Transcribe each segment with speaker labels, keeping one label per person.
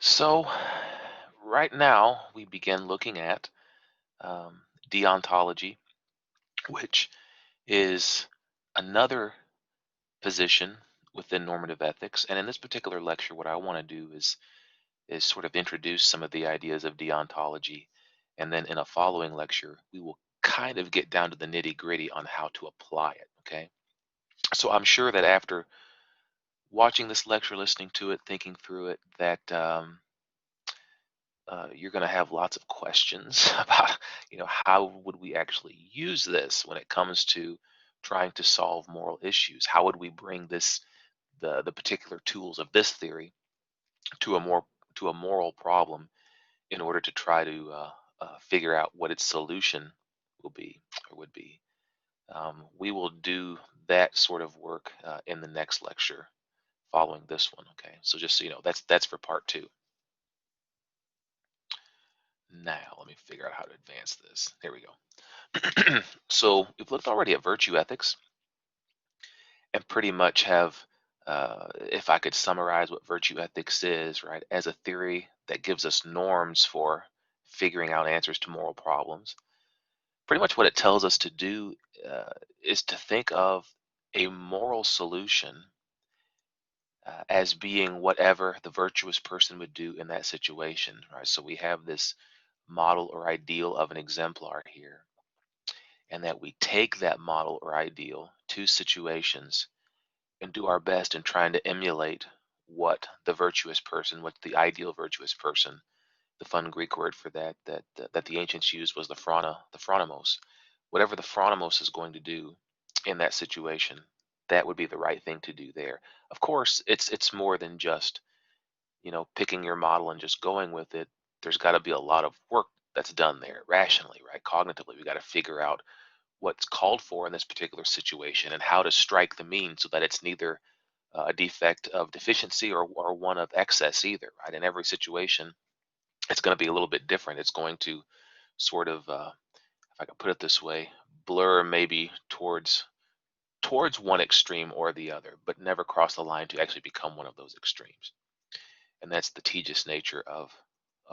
Speaker 1: So, right now we begin looking at deontology, which is another position within normative ethics. And in this particular lecture, what I want to do is sort of introduce some of the ideas of deontology, and then in a following lecture, we will kind of get down to the nitty gritty on how to apply it. Okay, so I'm sure that after watching this lecture, listening to it, thinking through it, that you're going to have lots of questions about, how would we actually use this when it comes to trying to solve moral issues? How would we bring the particular tools of this theory to a moral problem in order to try to figure out what its solution will be or would be? We will do that sort of work in the next lecture following this one. Okay, so just so you know, that's for part two. Now, let me figure out how to advance this. Here we go. So we've looked already at virtue ethics and pretty much have, if I could summarize what virtue ethics is, right, as a theory that gives us norms for figuring out answers to moral problems. Pretty much what it tells us to do is to think of a moral solution as being whatever the virtuous person would do in that situation, right? So we have this model or ideal of an exemplar here, and that we take that model or ideal to situations and do our best in trying to emulate what the virtuous person, what the ideal virtuous person, the fun Greek word for that the ancients used was the phronimos. Whatever the phronimos is going to do in that situation, that would be the right thing to do there. Of course, it's more than just, picking your model and just going with it. There's got to be a lot of work that's done there rationally, right? Cognitively, we got to figure out what's called for in this particular situation and how to strike the mean so that it's neither a defect of deficiency or one of excess either, right? In every situation, it's going to be a little bit different. It's going to sort of, if I can put it this way, blur maybe towards one extreme or the other, but never cross the line to actually become one of those extremes. And that's the tedious nature of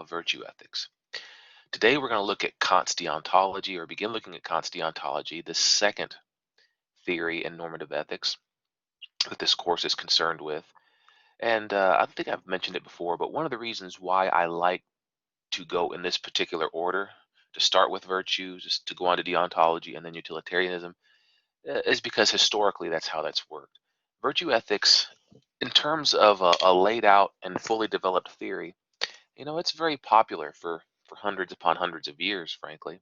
Speaker 1: virtue ethics. Today we're going to look at Kant's deontology, or begin looking at Kant's deontology, the second theory in normative ethics that this course is concerned with. And I think I've mentioned it before, but one of the reasons why I like to go in this particular order, to start with virtue, just to go on to deontology and then utilitarianism, is because historically that's how that's worked. Virtue ethics, in terms of a laid out and fully developed theory, it's very popular for hundreds upon hundreds of years, frankly,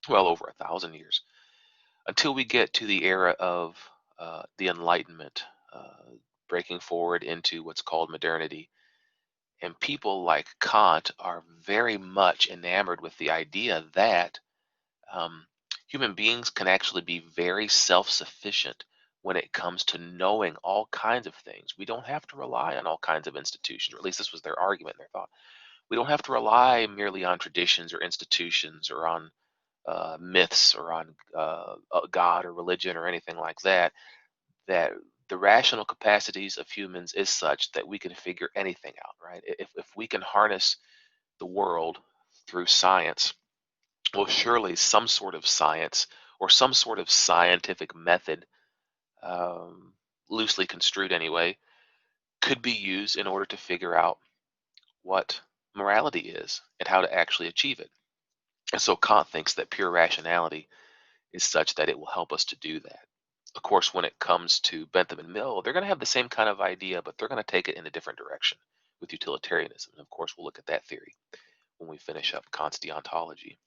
Speaker 1: well over 1,000 years, until we get to the era of the Enlightenment, breaking forward into what's called modernity. And people like Kant are very much enamored with the idea that um, human beings can actually be very self-sufficient when it comes to knowing all kinds of things. We don't have to rely on all kinds of institutions, or at least this was their argument and their thought. We don't have to rely merely on traditions or institutions or on myths or on God or religion or anything like that. That the rational capacities of humans is such that we can figure anything out, right? If we can harness the world through science, well, surely some sort of science or some sort of scientific method, um, loosely construed anyway, could be used in order to figure out what morality is and how to actually achieve it. And so Kant thinks that pure rationality is such that it will help us to do that. Of course, when it comes to Bentham and Mill, they're going to have the same kind of idea, but they're going to take it in a different direction with utilitarianism. And of course, we'll look at that theory when we finish up Kant's deontology.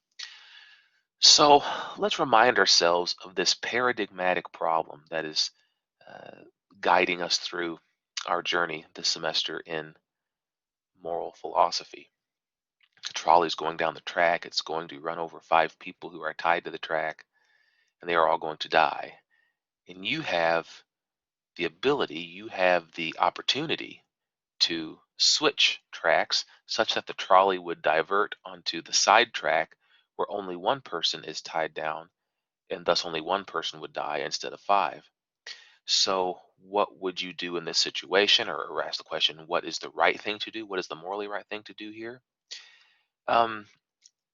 Speaker 1: So let's remind ourselves of this paradigmatic problem that is uh, guiding us through our journey this semester in moral philosophy. The trolley is going down the track. It's going to run over 5 people who are tied to the track, and they are all going to die. And you have the ability, you have the opportunity to switch tracks such that the trolley would divert onto the side track where only one person is tied down, and thus only one person would die instead of 5. So what would you do in this situation? Or ask the question, what is the right thing to do? What is the morally right thing to do here? Um,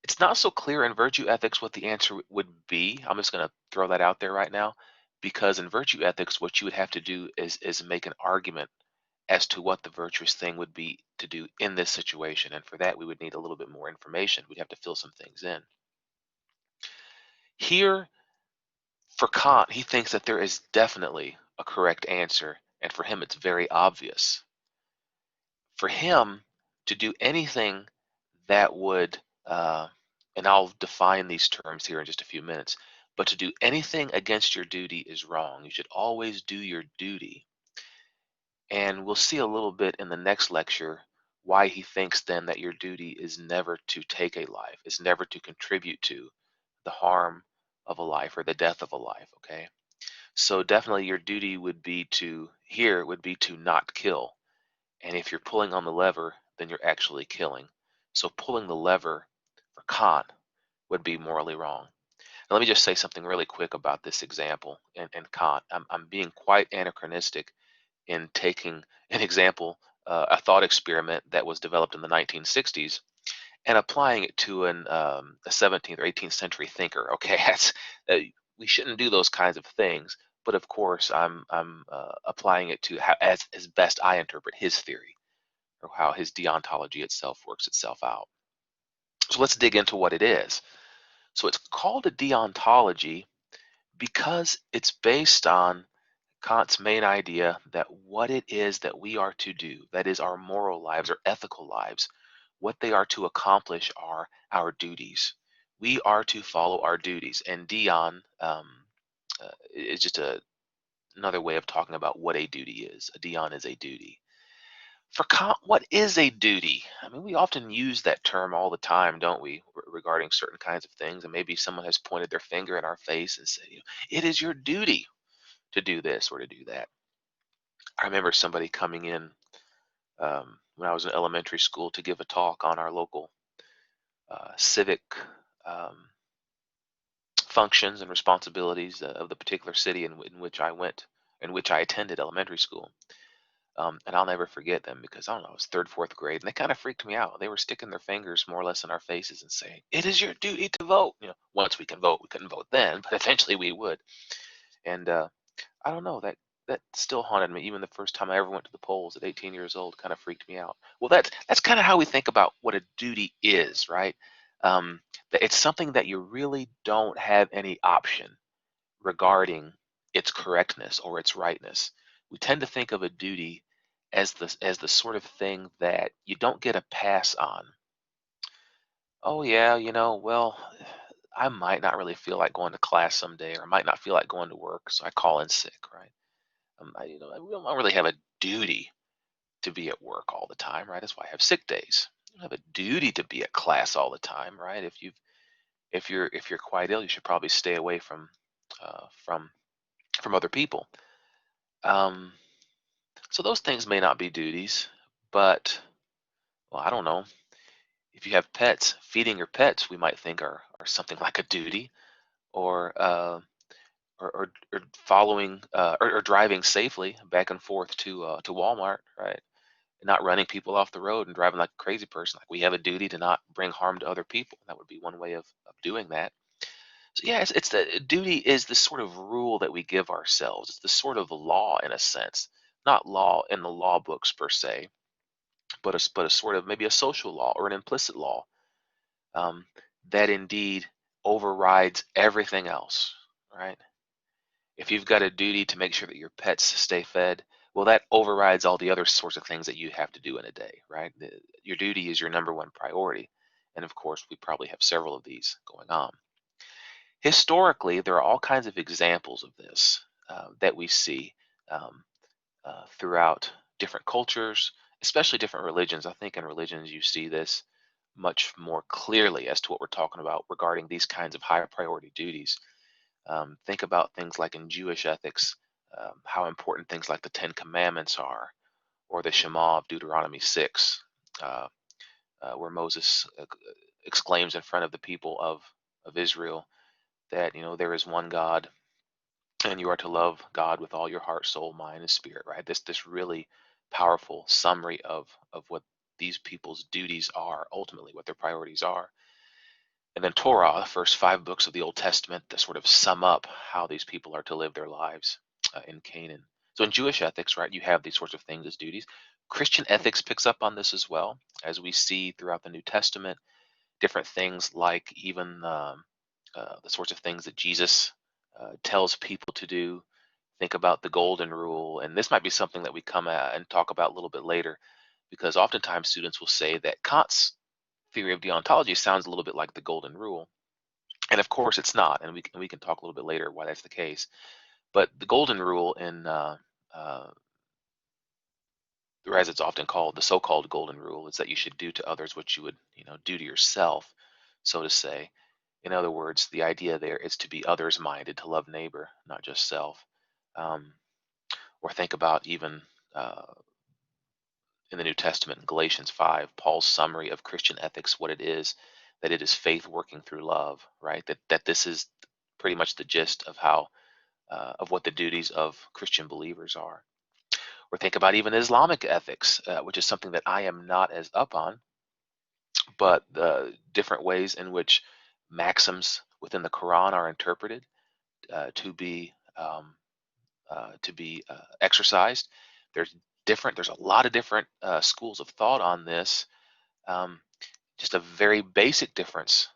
Speaker 1: it's not so clear in virtue ethics what the answer would be. I'm just going to throw that out there right now, because in virtue ethics, what you would have to do is make an argument as to what the virtuous thing would be to do in this situation. And for that, we would need a little bit more information. We'd have to fill some things in. Here, for Kant, he thinks that there is definitely a correct answer, and for him, it's very obvious. For him to do anything that would, and I'll define these terms here in just a few minutes, but to do anything against your duty is wrong. You should always do your duty. And we'll see a little bit in the next lecture why he thinks then that your duty is never to take a life, is never to contribute to the harm of a life or the death of a life, okay? So definitely your duty would be to, here would be to not kill. And if you're pulling on the lever, then you're actually killing. So pulling the lever for Kant would be morally wrong. Now, let me just say something really quick about this example and Kant. I'm being quite anachronistic in taking an example, a thought experiment that was developed in the 1960s, and applying it to a 17th or 18th century thinker. Okay, uh, we shouldn't do those kinds of things. But of course, I'm applying it to how, as best I interpret his theory, or how his deontology itself works itself out. So let's dig into what it is. So it's called a deontology because it's based on Kant's main idea that what it is that we are to do, that is our moral lives or ethical lives, what they are to accomplish are our duties. We are to follow our duties. And Dion is just another way of talking about what a duty is. A Dion is a duty. For Kant, what is a duty? I mean, we often use that term all the time, don't we, regarding certain kinds of things. And maybe someone has pointed their finger in our face and said, it is your duty to do this or to do that. I remember somebody coming in when I was in elementary school to give a talk on our local civic um, functions and responsibilities of the particular city in which I went, in which I attended elementary school. And I'll never forget them because I don't know, it was third, fourth grade, and they kind of freaked me out. They were sticking their fingers more or less in our faces and saying, "It is your duty to vote." You know, once we can vote, we couldn't vote then, but eventually we would. And I don't know, that still haunted me. Even the first time I ever went to the polls at 18 years old kind of freaked me out. Well, that's kind of how we think about what a duty is, right? That it's something that you really don't have any option regarding its correctness or its rightness. We tend to think of a duty as the sort of thing that you don't get a pass on. Oh yeah, well, I might not really feel like going to class someday, or I might not feel like going to work, so I call in sick, right? I don't really have a duty to be at work all the time, right? That's why I have sick days. You don't have a duty to be at class all the time, right? If you're quite ill, you should probably stay away uh, from from other people. Um, so those things may not be duties, but well, I don't know. If you have pets, feeding your pets, we might think are something like a duty, or or following or driving safely back and forth to Walmart, right? Not running people off the road and driving like a crazy person. Like we have a duty to not bring harm to other people. That would be one way of doing that. So yeah, it's the duty is the sort of rule that we give ourselves. It's the sort of law in a sense, not law in the law books per se, but a sort of maybe a social law or an implicit law um, that indeed overrides everything else, right? If you've got a duty to make sure that your pets stay fed, well, that overrides all the other sorts of things that you have to do in a day, right? Your duty is your number one priority. And of course, we probably have several of these going on. Historically, there are all kinds of examples of this that we see um, throughout different cultures, especially different religions. I think in religions you see this much more clearly as to what we're talking about regarding these kinds of higher priority duties. Think about things like in Jewish ethics, how important things like the Ten Commandments are, or the Shema of Deuteronomy 6, uh, where Moses exclaims in front of the people of Israel that there is one God, and you are to love God with all your heart, soul, mind, and spirit, right? This really powerful summary of what these people's duties are, ultimately what their priorities are. And then Torah, the first 5 books of the Old Testament, that sort of sum up how these people are to live their lives in Canaan. So in Jewish ethics, right, you have these sorts of things as duties. Christian ethics picks up on this as well, as we see throughout the New Testament, different things like even the sorts of things that Jesus tells people to do. Think about the golden rule, and this might be something that we come at and talk about a little bit later, because oftentimes students will say that Kant's theory of deontology sounds a little bit like the golden rule, and of course it's not, and we can talk a little bit later why that's the case. But the golden rule uh, or as it's often called, the so-called golden rule, is that you should do to others what you would, do to yourself, so to say. In other words, the idea there is to be others minded, to love neighbor, not just self. Um, or think about even uh, in the New Testament, in Galatians 5, Paul's summary of Christian ethics, what it is, that it is faith working through love, right? That this is pretty much the gist of how of what the duties of Christian believers are. Or think about even Islamic ethics, which is something that I am not as up on, but the different ways in which maxims within the Quran are interpreted to be exercised. There's there's a lot of different schools of thought on this. Um, just a very basic difference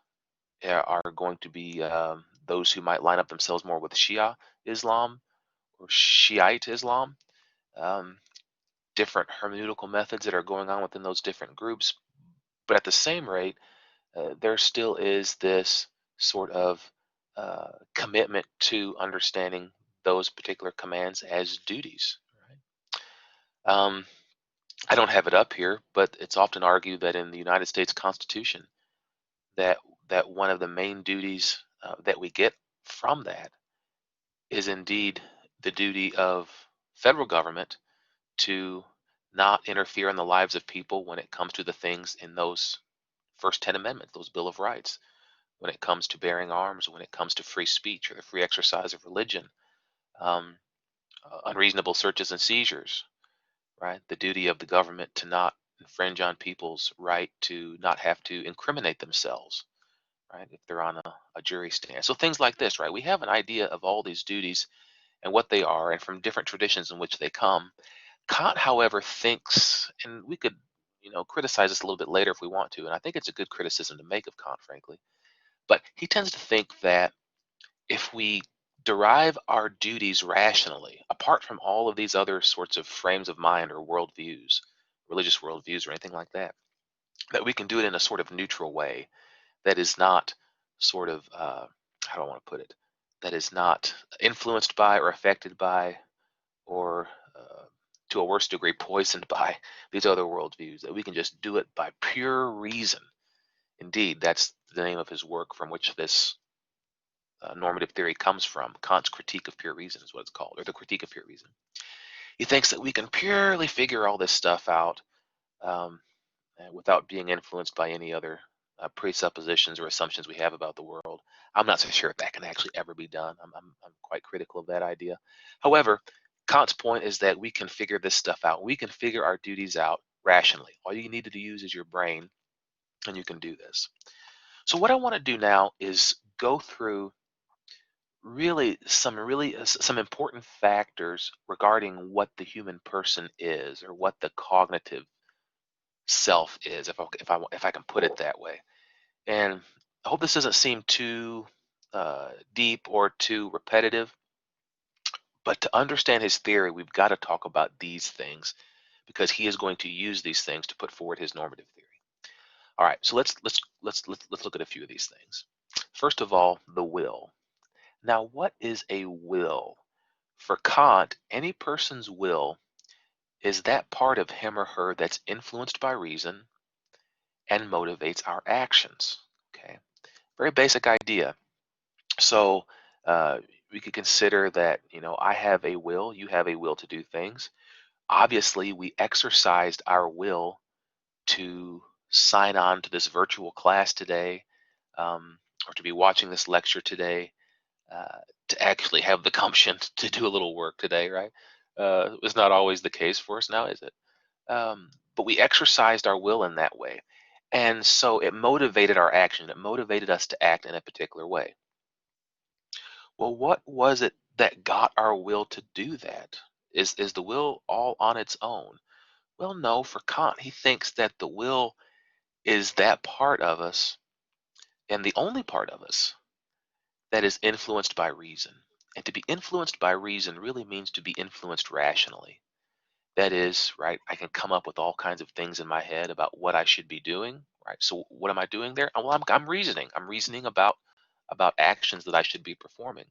Speaker 1: are going to be those who might line up themselves more with Shia Islam or Shiite Islam. Um, Different hermeneutical methods that are going on within those different groups. But at the same rate, there still is this sort of commitment to understanding those particular commands as duties. Right? I don't have it up here, but it's often argued that in the United States Constitution, that that one of the main duties that we get from that is indeed the duty of federal government to not interfere in the lives of people when it comes to the things in those first 10 amendments, those Bill of Rights, when it comes to bearing arms, when it comes to free speech or the free exercise of religion, um, unreasonable searches and seizures, right? The duty of the government to not infringe on people's right to not have to incriminate themselves, right? If they're on a jury stand. So things like this, right? We have an idea of all these duties and what they are and from different traditions in which they come. Kant, however, thinks, and we could, criticize this a little bit later if we want to, and I think it's a good criticism to make of Kant, frankly, but he tends to think that if we derive our duties rationally, apart from all of these other sorts of frames of mind or worldviews, religious worldviews or anything like that, that we can do it in a sort of neutral way that is not sort of, how do I want to put it, that is not influenced by or affected by or to a worse degree poisoned by these other worldviews, that we can just do it by pure reason. Indeed, that's the name of his work from which this normative theory comes from. Kant's critique of pure reason is what it's called, or the critique of pure reason. He thinks that we can purely figure all this stuff out um, without being influenced by any other presuppositions or assumptions we have about the world. I'm not so sure if that can actually ever be done. I'm quite critical of that idea. However, Kant's point is that we can figure this stuff out. We can figure our duties out rationally. All you need to use is your brain, and you can do this. So what I want to do now is go through some important factors regarding what the human person is, or what the cognitive self is, if I can put it that way. And I hope this doesn't seem too deep or too repetitive, but to understand his theory, we've got to talk about these things, because he is going to use these things to put forward his normative theory. All right, so let's look at a few of these things. First of all, the will. Now, what is a will? For Kant, any person's will is that part of him or her that's influenced by reason and motivates our actions. Okay, very basic idea. So we could consider that, I have a will, you have a will to do things. Obviously, we exercised our will to sign on to this virtual class today, or to be watching this lecture today. to actually have the gumption to do a little work today, right? It's not always the case for us now, is it? But we exercised our will in that way. And so it motivated our action. It motivated us to act in a particular way. Well, what was it that got our will to do that? Is the will all on its own? Well, no, for Kant, he thinks that the will is that part of us, and the only part of us, that is influenced by reason. And to be influenced by reason really means to be influenced rationally. That is, right, I can come up with all kinds of things in my head about what I should be doing, right? So what am I doing there? Well, I'm reasoning. I'm reasoning about actions that I should be performing.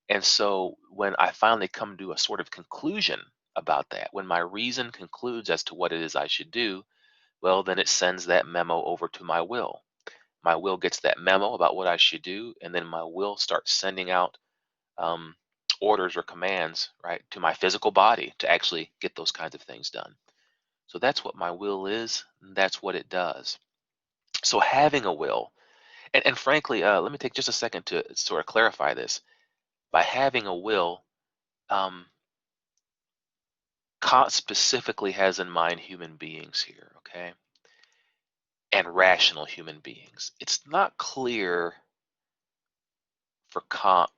Speaker 1: And so when I finally come to a sort of conclusion about that, when my reason concludes as to what it is I should do, well, then it sends that memo over to my will. My will gets that memo about what I should do, and then my will starts sending out um, orders or commands, right, to my physical body to actually get those kinds of things done. So that's what my will is, and that's what it does. So having a will, and frankly, let me take just a second to sort of clarify this. By having a will, um, Kant specifically has in mind human beings here, okay, and rational human beings. It's not clear for Kant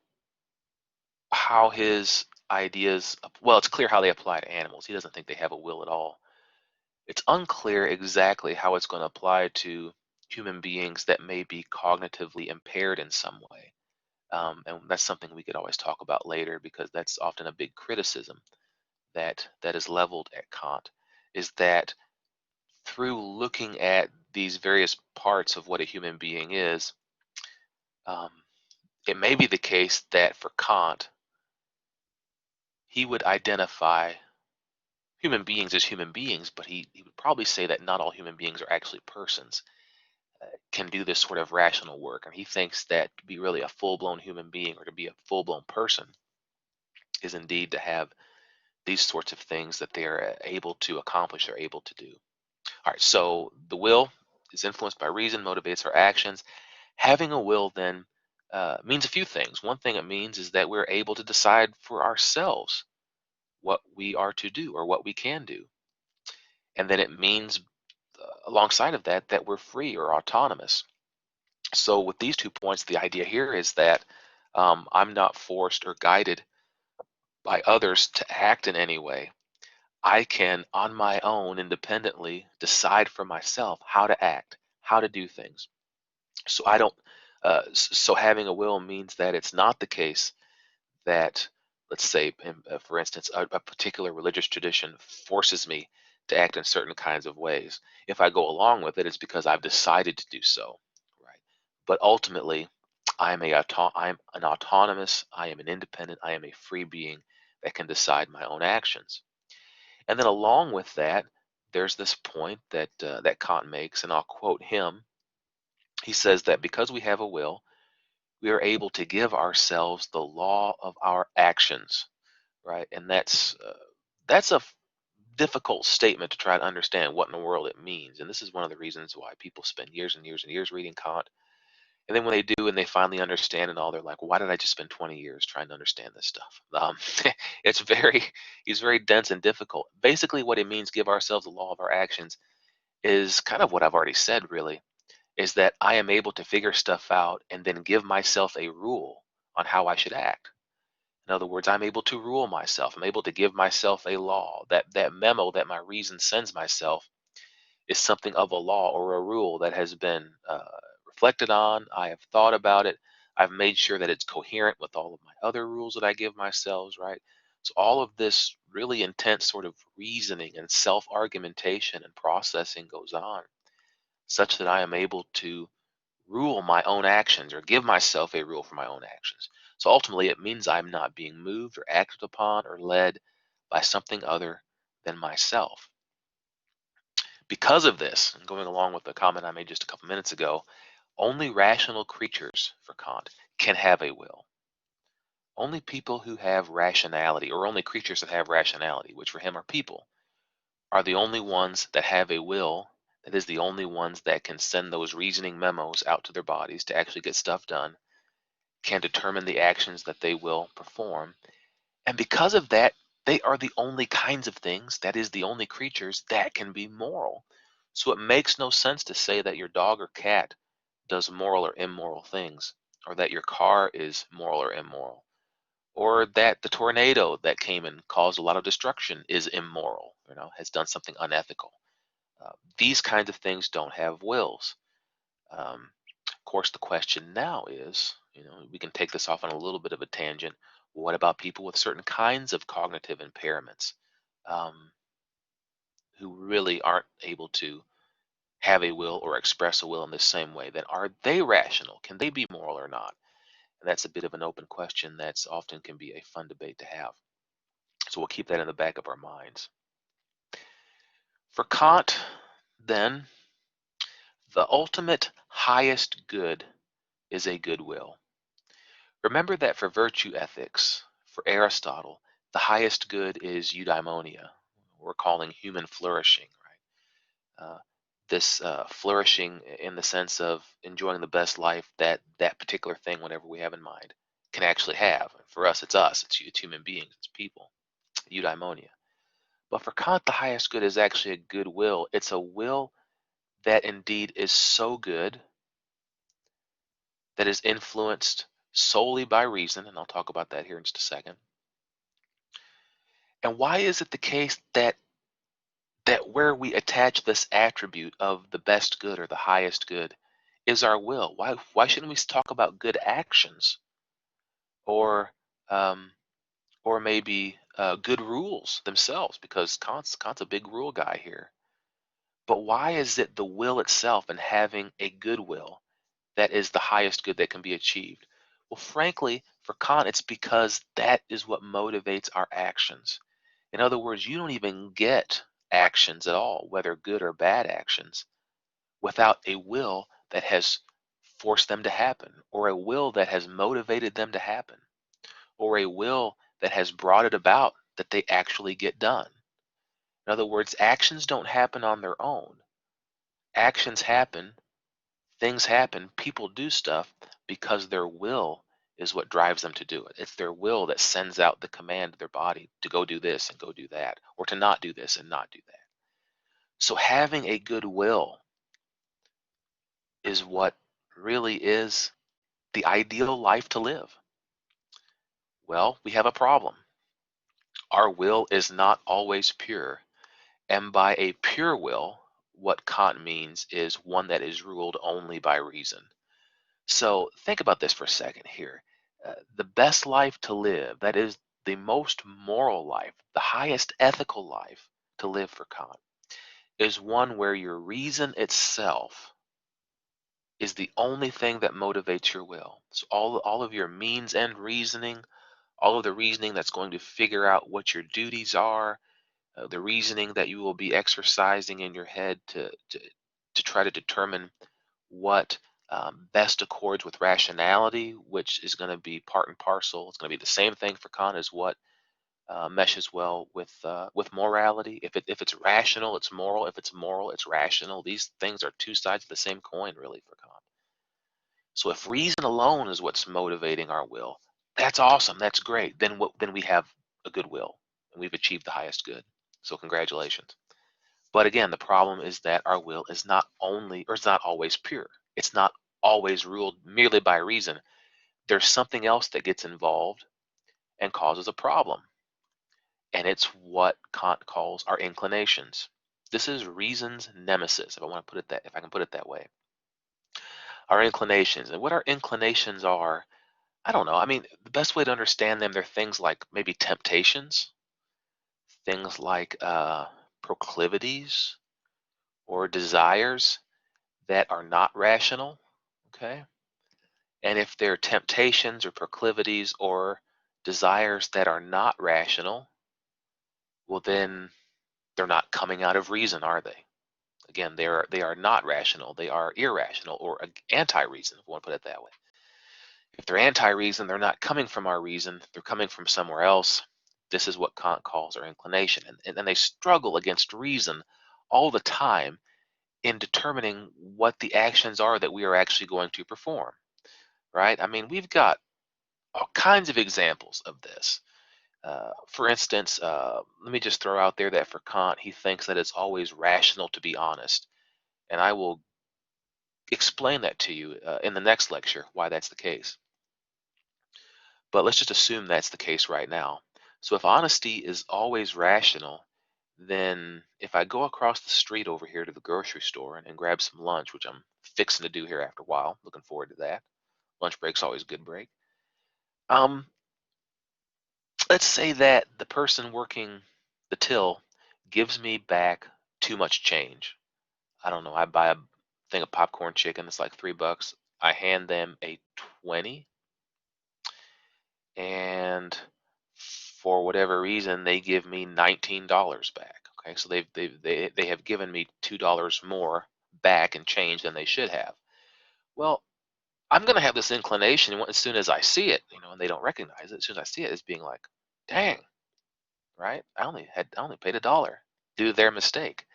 Speaker 1: how his ideas, well, it's clear how they apply to animals. He doesn't think they have a will at all. It's unclear exactly how it's going to apply to human beings that may be cognitively impaired in some way. And that's something we could always talk about later, because that's often a big criticism that is leveled at Kant, is that through looking at these various parts of what a human being is, um, it may be the case that for Kant, he would identify human beings as human beings, but he would probably say that not all human beings are actually persons, can do this sort of rational work. And he thinks that to be really a full-blown human being, or to be a full-blown person, is indeed to have these sorts of things that they are able to accomplish or able to do. All right, so the will is influenced by reason, motivates our actions. Having a will then means a few things. One thing it means is that we're able to decide for ourselves what we are to do or what we can do. And then it means, alongside of that, that we're free or autonomous. So with these 2 points, the idea here is that I'm not forced or guided by others to act in any way. I can, on my own, independently decide for myself how to act, how to do things. So I don't. So having a will means that it's not the case that, let's say, for instance, a particular religious tradition forces me to act in certain kinds of ways. If I go along with it, it's because I've decided to do so, right? But ultimately, I'm an autonomous, I am an independent, I am a free being that can decide my own actions. And then along with that, there's this point that Kant makes, and I'll quote him. He says that because we have a will, we are able to give ourselves the law of our actions, right? And that's a difficult statement to try to understand what in the world it means. And this is one of the reasons why people spend years and years and years reading Kant. And then when they do and they finally understand it all, they're like, why did I just spend 20 years trying to understand this stuff? It's very, he's very dense and difficult. Basically, what it means, give ourselves the law of our actions, is kind of what I've already said, really, is that I am able to figure stuff out and then give myself a rule on how I should act. In other words, I'm able to rule myself. I'm able to give myself a law. That memo that my reason sends myself is something of a law or a rule that has been reflected on. I have thought about it. I've made sure that it's coherent with all of my other rules that I give myself, right? So all of this really intense sort of reasoning and self-argumentation and processing goes on, such that I am able to rule my own actions or give myself a rule for my own actions. So ultimately, it means I'm not being moved or acted upon or led by something other than myself. Because of this, and going along with the comment I made just a couple minutes ago, only rational creatures, for Kant, can have a will. Only people who have rationality, or only creatures that have rationality, which for him are people, are the only ones that have a will, that is, the only ones that can send those reasoning memos out to their bodies to actually get stuff done, can determine the actions that they will perform. And because of that, they are the only kinds of things, that is, the only creatures that can be moral. So it makes no sense to say that your dog or cat does moral or immoral things, or that your car is moral or immoral, or that the tornado that came and caused a lot of destruction is immoral, has done something unethical. These kinds of things don't have wills. Of course, the question now is, we can take this off on a little bit of a tangent. What about people with certain kinds of cognitive impairments, um, who really aren't able to have a will or express a will in the same way? Then are they rational? Can they be moral or not? And that's a bit of an open question that's often can be a fun debate to have. So we'll keep that in the back of our minds. For Kant, then, the ultimate highest good is a good will. Remember that for virtue ethics, for Aristotle, the highest good is eudaimonia. We're calling human flourishing, right? This flourishing in the sense of enjoying the best life that that particular thing, whatever we have in mind, can actually have. For us, it's us, it's human beings, it's people, eudaimonia. But for Kant, the highest good is actually a good will. It's a will that indeed is so good that is influenced solely by reason, and I'll talk about that here in just a second. And why is it the case that where we attach this attribute of the best good or the highest good is our will? Why shouldn't we talk about good actions, or um, or maybe good rules themselves? Because Kant's a big rule guy here. But why is it the will itself and having a good will that is the highest good that can be achieved? Well, frankly, for Kant, it's because that is what motivates our actions. In other words, you don't even get actions at all, whether good or bad actions, without a will that has forced them to happen, or a will that has motivated them to happen, or a will that has brought it about that they actually get done. In other words, actions don't happen on their own. Actions happen, things happen, people do stuff because their will is what drives them to do it. It's their will that sends out the command to their body to go do this and go do that, or to not do this and not do that. So having a good will is what really is the ideal life to live. Well, we have a problem. Our will is not always pure. And by a pure will, what Kant means is one that is ruled only by reason. So think about this for a second here. The best life to live, that is the most moral life, the highest ethical life to live for Kant, is one where your reason itself is the only thing that motivates your will. So all of your means and reasoning, all of the reasoning that's going to figure out what your duties are, the reasoning that you will be exercising in your head to try to determine what best accords with rationality, which is going to be part and parcel. It's going to be the same thing for Kant as what meshes well with morality. If it's rational, it's moral. If it's moral, it's rational. These things are two sides of the same coin, really, for Kant. So if reason alone is what's motivating our will, that's awesome. That's great. Then we have a good will, and we've achieved the highest good. So congratulations. But again, the problem is that our will is not only, or it's not always pure. It's not always ruled merely by reason. There's something else that gets involved and causes a problem. And it's what Kant calls our inclinations. This is reason's nemesis, if I can put it that way. Our inclinations. And what our inclinations are, I don't know. I mean, the best way to understand them, they're things like maybe temptations, things like proclivities or desires that are not rational, okay? And if they're temptations or proclivities or desires that are not rational, well then they're not coming out of reason, are they? Again, they are not rational. They are irrational or anti-reason, if we want to put it that way. If they're anti-reason, they're not coming from our reason. They're coming from somewhere else. This is what Kant calls our inclination. And they struggle against reason all the time in determining what the actions are that we are actually going to perform, right? I mean, we've got all kinds of examples of this. For instance, let me just throw out there that for Kant, he thinks that it's always rational to be honest. And I will explain that to you in the next lecture, why that's the case. But let's just assume that's the case right now. So if honesty is always rational, then if I go across the street over here to the grocery store and grab some lunch, which I'm fixing to do here after a while, looking forward to that. Lunch break's always a good break. Um, let's say that the person working the till gives me back too much change. I don't know, I buy a thing of popcorn chicken, it's like $3. I hand them a 20, and for whatever reason they give me $19 back. Okay, so they have given me $2 more back in change than they should have. Well, I'm going to have this inclination as soon as I see it, and they don't recognize it. As soon as I see it, it's being like, dang, right? I only paid $1 due to their mistake.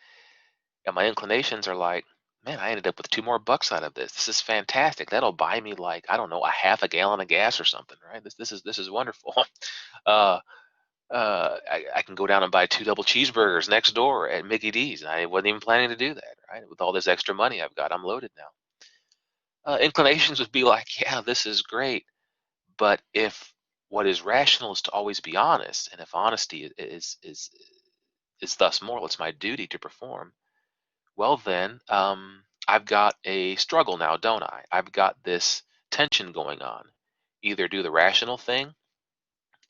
Speaker 1: And my inclinations are like, man, I ended up with $2 more out of this. This is fantastic. That'll buy me, like, I don't know, a half a gallon of gas or something, right? This is wonderful. Uh, I can go down and buy 2 double cheeseburgers next door at Mickey D's. I wasn't even planning to do that, right? With all this extra money I've got, I'm loaded now. Inclinations would be like, yeah, this is great. But if what is rational is to always be honest, and if honesty is thus moral, it's my duty to perform. Well, then I've got a struggle now, don't I? I've got this tension going on. Either do the rational thing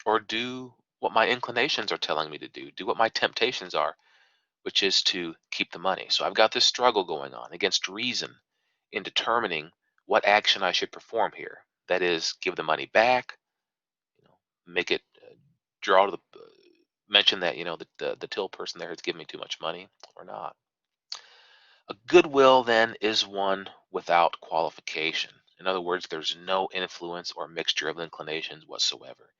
Speaker 1: or do what my inclinations are telling me to do what my temptations are, which is to keep the money. So I've got this struggle going on against reason in determining what action I should perform here. That is, give the money back, make it draw to the mention that the till person there has given me too much money or not. A goodwill then is one without qualification. In other words, there's no influence or mixture of inclinations whatsoever.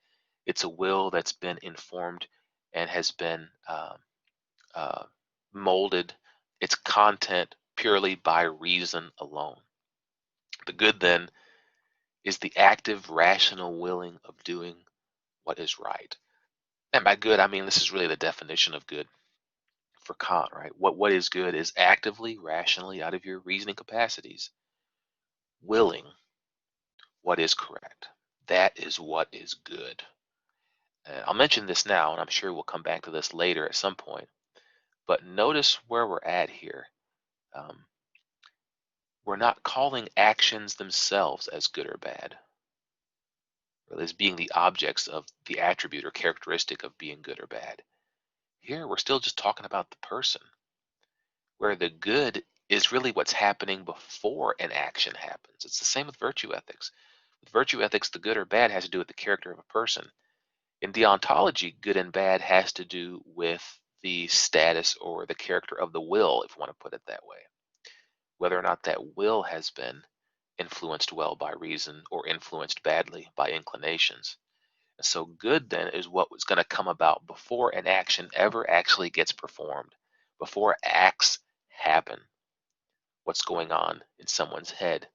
Speaker 1: It's a will that's been informed and has been uh, molded, its content purely by reason alone. The good then is the active, rational willing of doing what is right. And by good, I mean this is really the definition of good for Kant, right? What is good is actively, rationally, out of your reasoning capacities, willing what is correct. That is what is good. And I'll mention this now, and I'm sure we'll come back to this later at some point. But notice where we're at here. Um, we're not calling actions themselves as good or bad, or as being the objects of the attribute or characteristic of being good or bad. Here, we're still just talking about the person, where the good is really what's happening before an action happens. It's the same with virtue ethics. With virtue ethics, the good or bad has to do with the character of a person. In deontology, good and bad has to do with the status or the character of the will, if you want to put it that way. Whether or not that will has been influenced well by reason or influenced badly by inclinations. And so good then is what was going to come about before an action ever actually gets performed, before acts happen. What's going on in someone's head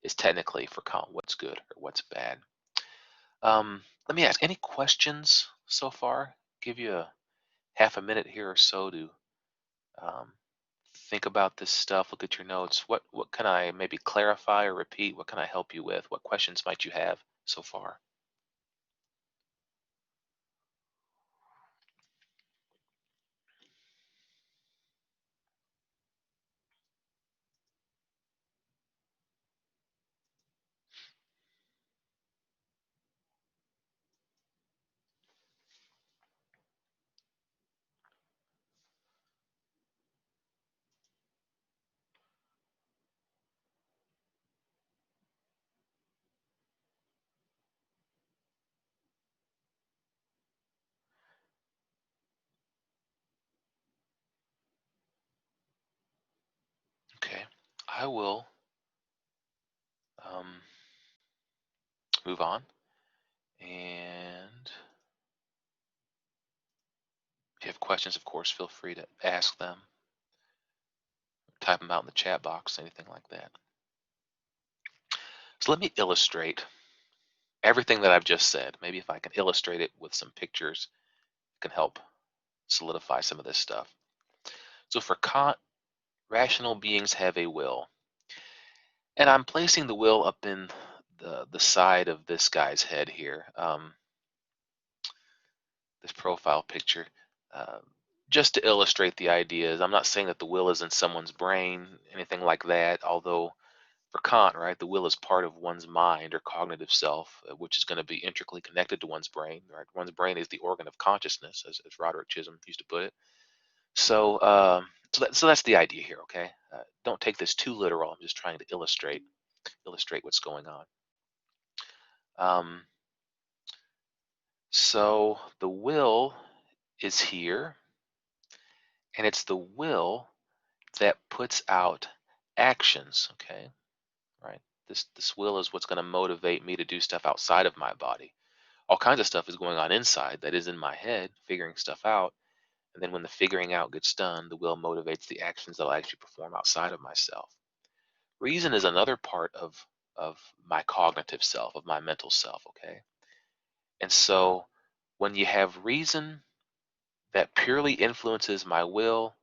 Speaker 1: is technically for Kant what's good or what's bad. Let me ask, any questions so far? Give you a half a minute here or so to um, think about this stuff, look at your notes. What can I maybe clarify or repeat? What can I help you with? What questions might you have so far? Okay, I will um, move on. And if you have questions, of course, feel free to ask them, type them out in the chat box, anything like that. So let me illustrate everything that I've just said. Maybe if I can illustrate it with some pictures, it can help solidify some of this stuff. So for Kant, rational beings have a will. And I'm placing the will up in the side of this guy's head here, this profile picture, uh, just to illustrate the ideas. I'm not saying that the will is in someone's brain, anything like that, although for Kant, right, the will is part of one's mind or cognitive self, which is going to be intricately connected to one's brain, right? One's brain is the organ of consciousness, as Roderick Chisholm used to put it. So that's the idea here, okay? Don't take this too literal. I'm just trying to illustrate what's going on. Um, so the will is here, and it's the will that puts out actions, okay? Right? This will is what's going to motivate me to do stuff outside of my body. All kinds of stuff is going on inside that is in my head, figuring stuff out. And then when the figuring out gets done, the will motivates the actions that I'll actually perform outside of myself. Reason is another part of my cognitive self, of my mental self, okay? And so when you have reason that purely influences my will,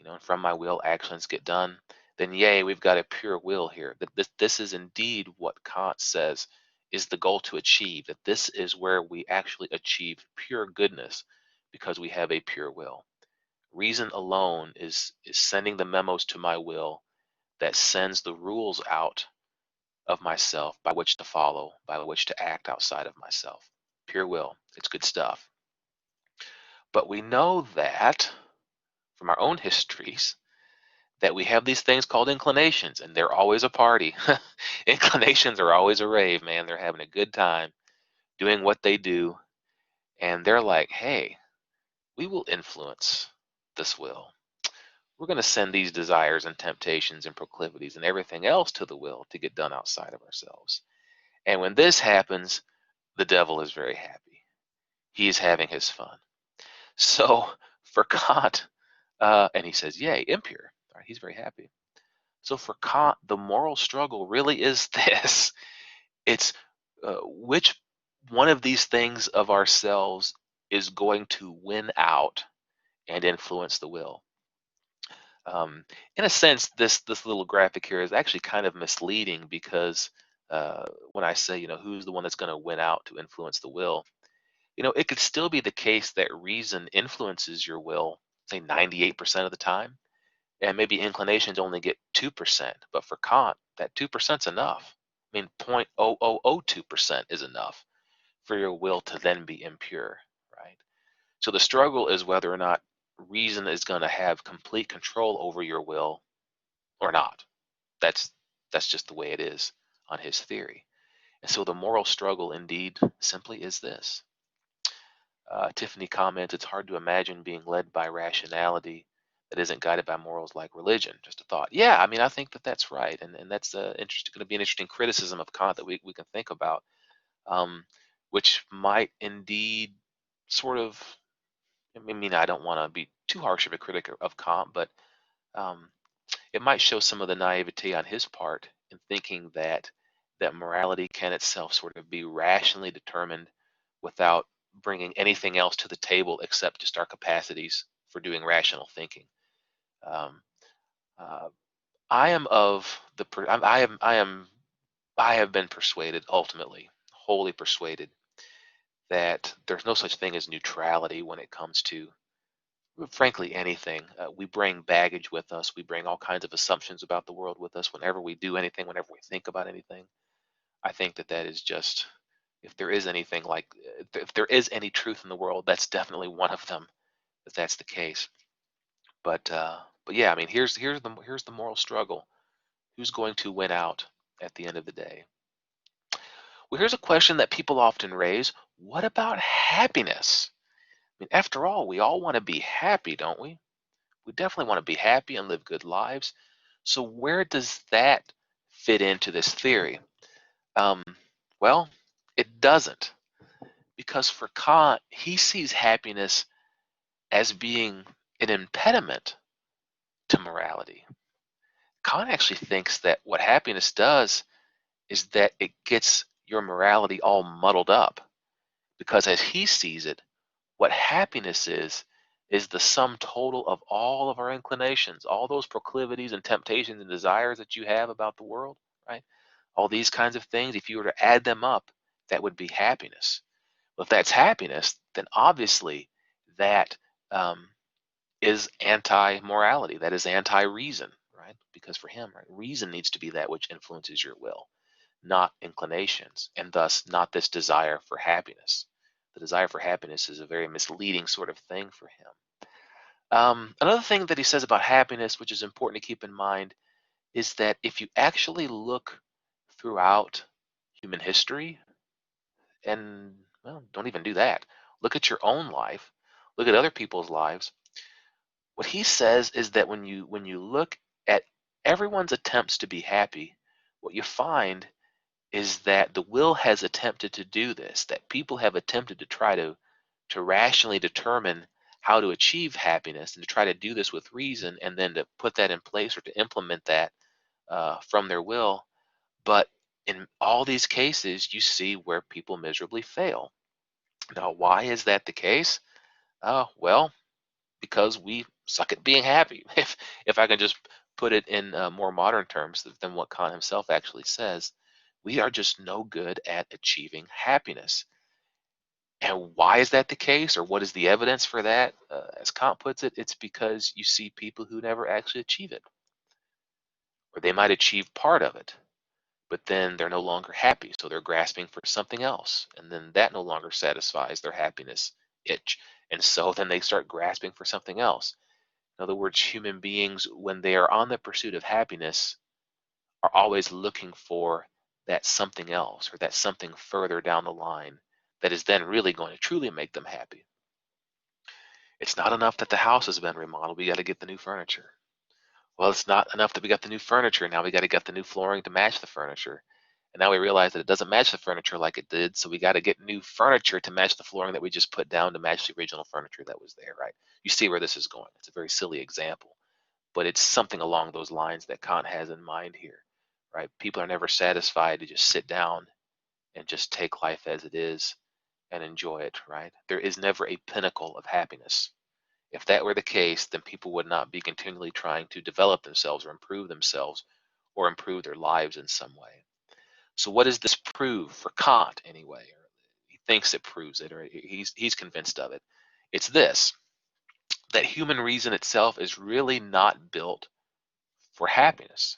Speaker 1: and from my will actions get done, then yay, we've got a pure will here. That this is indeed what Kant says is the goal to achieve, that this is where we actually achieve pure goodness because we have a pure will. Reason alone is sending the memos to my will that sends the rules out of myself by which to follow, by which to act outside of myself. Pure will, it's good stuff. But we know that from our own histories that we have these things called inclinations, and they're always a party. Inclinations are always a rave, man. They're having a good time doing what they do, and they're like, hey, we will influence this will. We're going to send these desires and temptations and proclivities and everything else to the will to get done outside of ourselves. And when this happens, the devil is very happy. He's having his fun. So for Kant, and he says, yay, impure. Right, he's very happy. So for Kant, the moral struggle really is this. It's which one of these things of ourselves is going to win out and influence the will. In a sense, this little graphic here is actually kind of misleading because when I say, who's the one that's going to win out to influence the will, it could still be the case that reason influences your will, say 98% of the time, and maybe inclinations only get 2%. But for Kant, that 2% is enough. I mean, 0.0002% is enough for your will to then be impure, right? So the struggle is whether or not reason is going to have complete control over your will or not. That's just the way it is on his theory. And so the moral struggle indeed simply is this. Tiffany comments, it's hard to imagine being led by rationality that isn't guided by morals like religion. Just a thought. Yeah, I mean, I think that that's right. And that's going to be an interesting criticism of Kant that we can think about, which might indeed sort of, I mean, I don't want to be too harsh of a critic of Kant, but um, it might show some of the naivety on his part in thinking that morality can itself sort of be rationally determined without bringing anything else to the table except just our capacities for doing rational thinking. Um, uh, I am of the I have been persuaded, ultimately wholly persuaded, that there's no such thing as neutrality when it comes to frankly anything. We bring baggage with us. We bring all kinds of assumptions about the world with us whenever we do anything, whenever we think about anything. I think that that is just, if there is anything like, if there is any truth in the world, that's definitely one of them, if that's the case. But yeah, I mean, here's the moral struggle. Who's going to win out at the end of the day? Well, here's a question that people often raise. What about happiness? I mean, after all, we all want to be happy, don't we? We definitely want to be happy and live good lives. So where does that fit into this theory? Um, well, it doesn't, because for Kant, he sees happiness as being an impediment to morality. Kant actually thinks that what happiness does is that it gets your morality all muddled up, because as he sees it, what happiness is the sum total of all of our inclinations, all those proclivities and temptations and desires that you have about the world, right? All these kinds of things, if you were to add them up, that would be happiness. Well, if that's happiness, then obviously that um, is anti-morality. That is anti-reason, right? Because for him, right, reason needs to be that which influences your will, not inclinations, and thus not this desire for happiness. The desire for happiness is a very misleading sort of thing for him. Another thing that he says about happiness, which is important to keep in mind, is that if you actually look throughout human history, and well, don't even do that. Look at your own life. Look at other people's lives. What he says is that when you look at everyone's attempts to be happy, what you find is that the will has attempted to do this, that people have attempted to try to rationally determine how to achieve happiness and to try to do this with reason and then to put that in place or to implement that from their will. But in all these cases, you see where people miserably fail. Now, why is that the case? Well, because we suck at being happy. If I can just put it in more modern terms than what Kant himself actually says, we are just no good at achieving happiness. And why is that the case, or what is the evidence for that? As Kant puts it, it's because you see people who never actually achieve it, or they might achieve part of it, but then they're no longer happy, so they're grasping for something else, and then that no longer satisfies their happiness itch, and so then they start grasping for something else. In other words, human beings, when they are on the pursuit of happiness, are always looking for that something else or that something further down the line that is then really going to truly make them happy. It's not enough that the house has been remodeled. We got to get the new furniture. Well, it's not enough that we got the new furniture. Now we got to get the new flooring to match the furniture. And now we realize that it doesn't match the furniture like it did. So we got to get new furniture to match the flooring that we just put down to match the original furniture that was there, right? You see where this is going. It's a very silly example, but it's something along those lines that Kant has in mind here, right? People are never satisfied to just sit down and just take life as it is and enjoy it, right? There is never a pinnacle of happiness. If that were the case, then people would not be continually trying to develop themselves or improve their lives in some way. So what does this prove for Kant anyway? Or he thinks it proves it, or he's convinced of it. It's this, that human reason itself is really not built for happiness.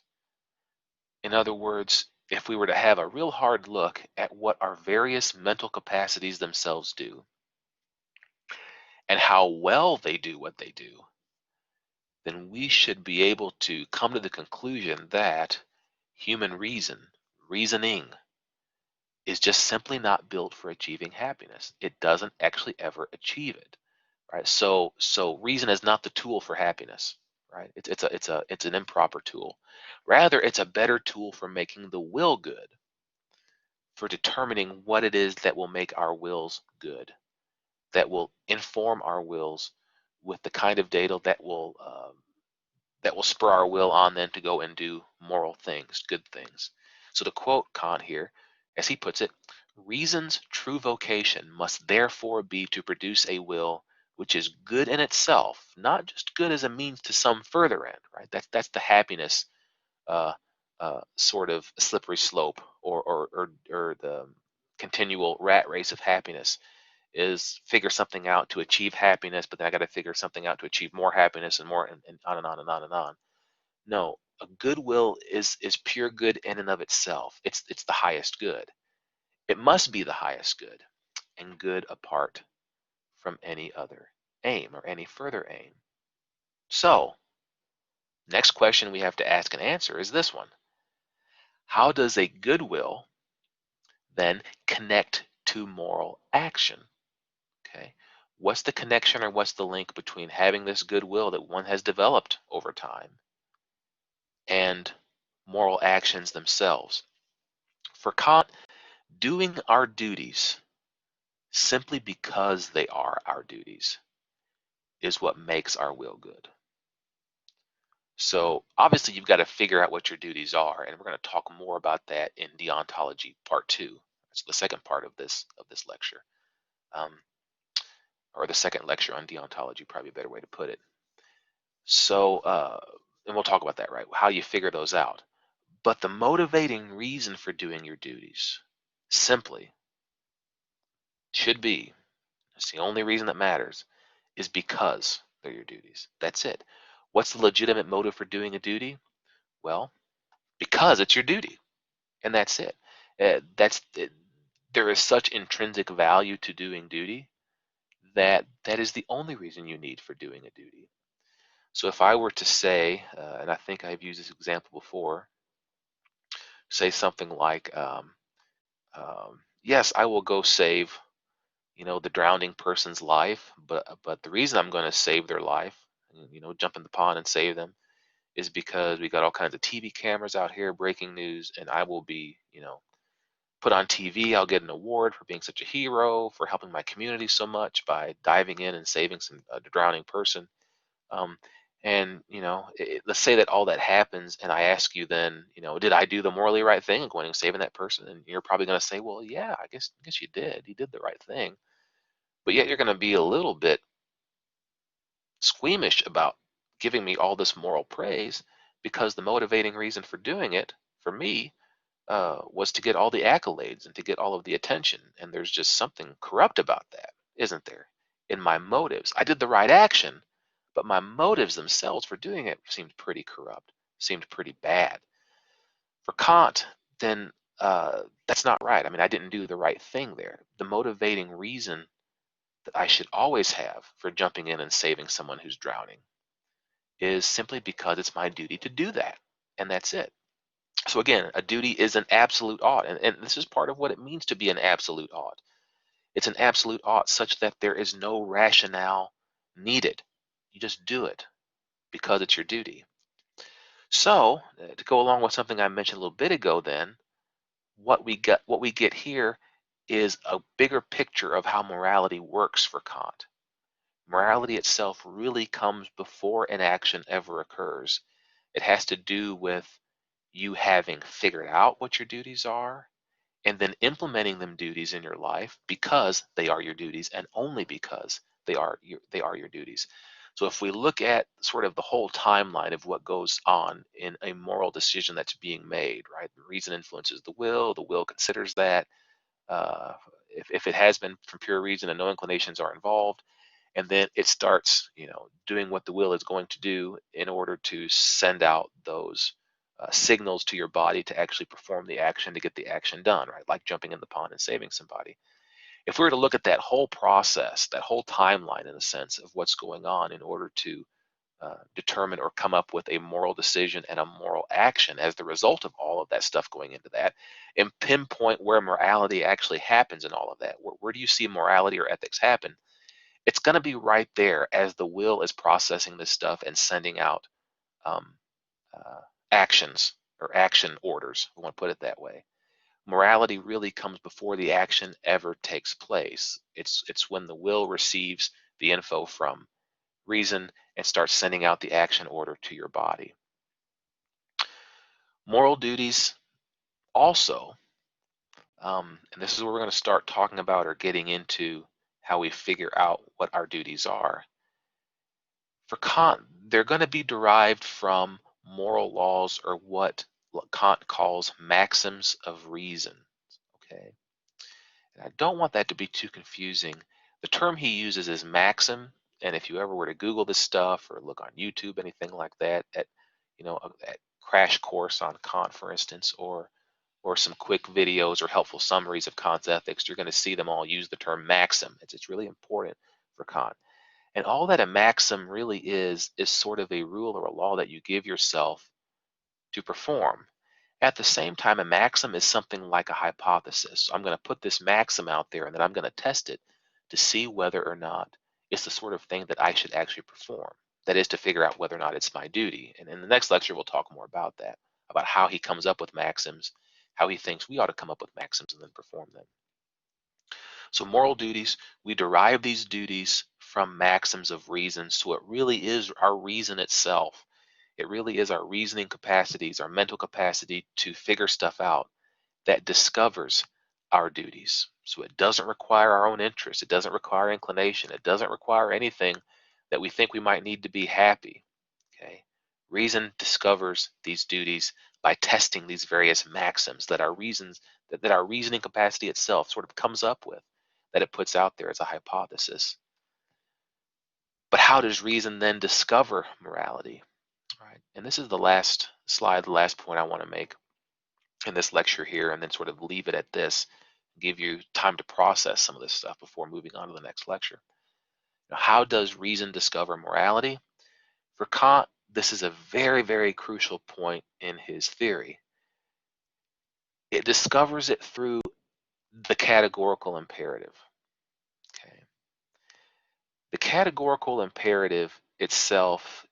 Speaker 1: In other words, if we were to have a real hard look at what our various mental capacities themselves do and how well they do what they do, then we should be able to come to the conclusion that human reasoning, is just simply not built for achieving happiness. It doesn't actually ever achieve it, right? So reason is not the tool for happiness, right? It's an improper tool. Rather, it's a better tool for making the will good, for determining what it is that will make our wills good, that will inform our wills with the kind of data that will spur our will on then to go and do moral things, good things. So to quote Kant here, as he puts it, reason's true vocation must therefore be to produce a will which is good in itself, not just good as a means to some further end, right? That's the happiness uh, sort of slippery slope, or the continual rat race of happiness is figure something out to achieve happiness, but then I got to figure something out to achieve more happiness and more, and on and on and on and on. No, a goodwill is pure good in and of itself. It's the highest good. It must be the highest good, and good apart from any other aim or any further aim. So, next question we have to ask and answer is this one. How does a goodwill then connect to moral action? Okay. What's the connection or what's the link between having this goodwill that one has developed over time and moral actions themselves? For Kant, doing our duties simply because they are our duties is what makes our will good. So obviously you've got to figure out what your duties are, and we're going to talk more about that in Deontology Part 2. So the second part of this lecture, um, or the second lecture on deontology, probably a better way to put it. So, and we'll talk about that, right? How you figure those out. But the motivating reason for doing your duties simply should be, it's the only reason that matters, is because they're your duties. That's it. What's the legitimate motive for doing a duty? Well, because it's your duty, and that's it. That's it. There is such intrinsic value to doing duty that that is the only reason you need for doing a duty. So if I were to say, and I think I've used this example before, say something like, yes, I will go save, the drowning person's life, but the reason I'm going to save their life, jump in the pond and save them, is because we got all kinds of TV cameras out here, breaking news, and I will be, put on TV. I'll get an award for being such a hero, for helping my community so much by diving in and saving a drowning person. Um, and let's say that all that happens, and I ask you then, did I do the morally right thing in going and saving that person? And you're probably going to say, well, yeah, I guess you did. You did the right thing. But yet you're going to be a little bit squeamish about giving me all this moral praise because the motivating reason for doing it for me was to get all the accolades and to get all of the attention. And there's just something corrupt about that, isn't there? In my motives. I did the right action, but my motives themselves for doing it seemed pretty corrupt, seemed pretty bad. For Kant, then that's not right. I mean, I didn't do the right thing there. The motivating reason that I should always have for jumping in and saving someone who's drowning is simply because it's my duty to do that. And that's it. So again, a duty is an absolute ought, and this is part of what it means to be an absolute ought. It's an absolute ought such that there is no rationale needed. You just do it because it's your duty. So, to go along with something I mentioned a little bit ago, then what we get here is a bigger picture of how morality works for Kant. Morality itself really comes before an action ever occurs. It has to do with you having figured out what your duties are and then implementing them duties in your life because they are your duties and only because they are your duties. So if we look at sort of the whole timeline of what goes on in a moral decision that's being made, right? The reason influences the will considers that. Uh, if it has been from pure reason and no inclinations are involved, and then it starts doing what the will is going to do in order to send out those signals to your body to actually perform the action, to get the action done, right? Like jumping in the pond and saving somebody. If we were to look at that whole process, that whole timeline in a sense of what's going on in order to determine or come up with a moral decision and a moral action as the result of all of that stuff going into that, and pinpoint where morality actually happens in all of that, where do you see morality or ethics happen? It's going to be right there as the will is processing this stuff and sending out um, uh, actions or action orders, if we want to put it that way. Morality really comes before the action ever takes place. It's when the will receives the info from reason and starts sending out the action order to your body. Moral duties also, and this is where we're going to start talking about or getting into how we figure out what our duties are. For Kant, they're going to be derived from moral laws or what Kant calls maxims of reason. Okay, and I don't want that to be too confusing. The term he uses is maxim, and if you ever were to Google this stuff or look on YouTube, anything like that, at Crash Course on Kant, for instance, or some quick videos or helpful summaries of Kant's ethics, you're going to see them all use the term maxim. It's really important for Kant. And all that a maxim really is sort of a rule or a law that you give yourself to perform. At the same time, a maxim is something like a hypothesis. So I'm going to put this maxim out there and then I'm going to test it to see whether or not it's the sort of thing that I should actually perform. That is to figure out whether or not it's my duty. And in the next lecture, we'll talk more about that, about how he comes up with maxims, how he thinks we ought to come up with maxims and then perform them. So moral duties, we derive these duties from maxims of reason. So it really is our reason itself. It really is our reasoning capacities, our mental capacity to figure stuff out that discovers our duties. So it doesn't require our own interest. It doesn't require inclination. It doesn't require anything that we think we might need to be happy. Okay? Reason discovers these duties by testing these various maxims that our that our reasoning capacity itself sort of comes up with, that it puts out there as a hypothesis. But how does reason then discover morality? Right. And this is the last slide, the last point I want to make in this lecture here, and then sort of leave it at this, give you time to process some of this stuff before moving on to the next lecture. Now, how does reason discover morality? For Kant, this is a very, very crucial point in his theory. It discovers it through the categorical imperative. Okay. The categorical imperative itself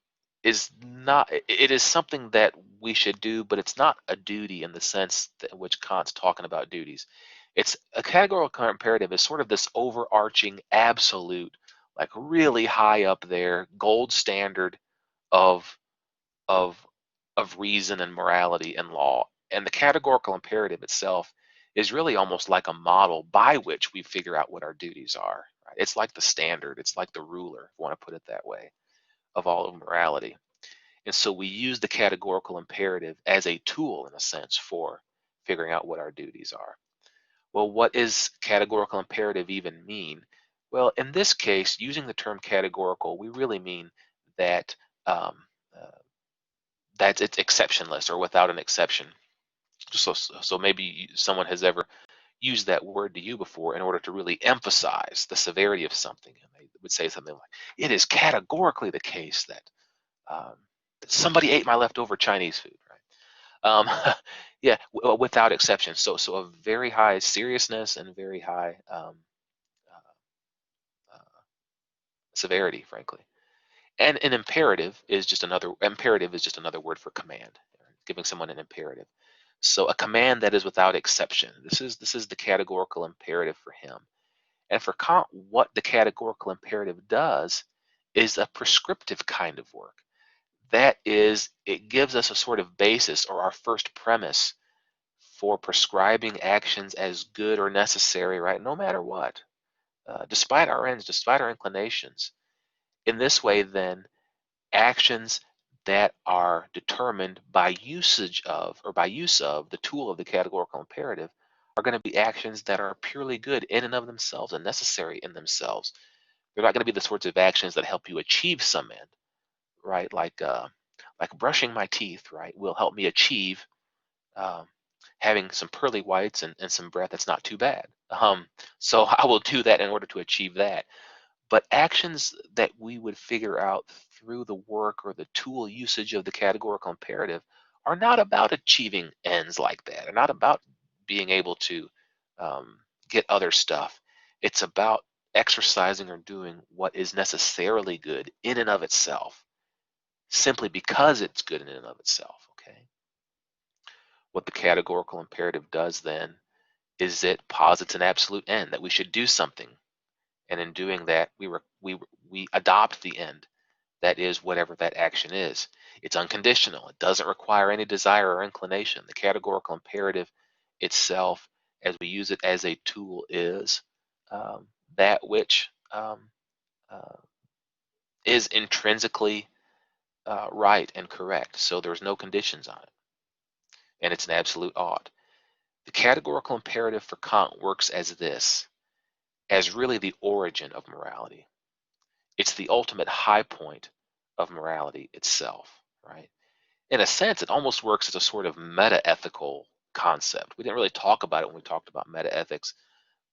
Speaker 1: is not, it is something that we should do, but it's not a duty in the sense that in which Kant's talking about duties. It's a categorical imperative is sort of this overarching absolute, like really high up there, gold standard of of of reason and morality and law. And the categorical imperative itself is really almost like a model by which we figure out what our duties are. Right? It's like the standard, it's like the ruler, if you want to put it that way, of all of morality. And so we use the categorical imperative as a tool, in a sense, for figuring out what our duties are. Well, what does categorical imperative even mean? Well, in this case, using the term categorical, we really mean that uh, that it's exceptionless or without an exception. So maybe someone has ever used that word to you before in order to really emphasize the severity of something. And they would say something like, "It is categorically the case that somebody ate my leftover Chinese food." Right? Yeah, without exception. So a very high seriousness and very high uh, severity, frankly. And an imperative is just another word for command, giving someone an imperative. So a command that is without exception. This is the categorical imperative for him. And for Kant, what the categorical imperative does is a prescriptive kind of work. That is, it gives us a sort of basis or our first premise for prescribing actions as good or necessary, right? No matter what, despite our ends, despite our inclinations. In this way, then, actions that are determined by usage of or by use of the tool of the categorical imperative are going to be actions that are purely good in and of themselves and necessary in themselves. They're not going to be the sorts of actions that help you achieve some end, right? Like brushing my teeth, right, will help me achieve um, having some pearly whites and some breath that's not too bad. So I will do that in order to achieve that. But actions that we would figure out through the work or the tool usage of the categorical imperative are not about achieving ends like that. They're not about being able to get other stuff. It's about exercising or doing what is necessarily good in and of itself, simply because it's good in and of itself. Okay. What the categorical imperative does then is it posits an absolute end that we should do something, and in doing that, we adopt the end. That is whatever that action is. It's unconditional. It doesn't require any desire or inclination. The categorical imperative itself, as we use it as a tool, is that which uh, is intrinsically right and correct. So there's no conditions on it, and it's an absolute ought. The categorical imperative for Kant works as this, as really the origin of morality. It's the ultimate high point of morality itself, right? In a sense, it almost works as a sort of meta-ethical concept. We didn't really talk about it when we talked about meta-ethics,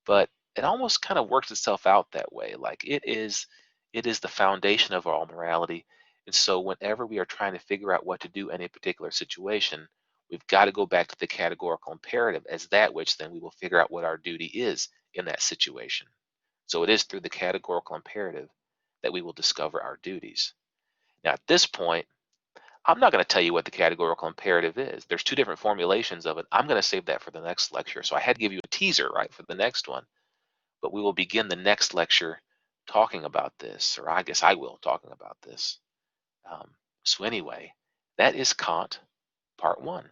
Speaker 1: but it almost kind of works itself out that way. Like it is the foundation of all morality. And so whenever we are trying to figure out what to do in a particular situation, we've got to go back to the categorical imperative as that which then we will figure out what our duty is in that situation. So it is through the categorical imperative that we will discover our duties. Now, at this point, I'm not going to tell you what the categorical imperative is. There's two different formulations of it. I'm going to save that for the next lecture. So I had to give you a teaser, right, for the next one. But we will begin the next lecture talking about this, or I guess I will talking about this. So anyway, that is Kant, part 1.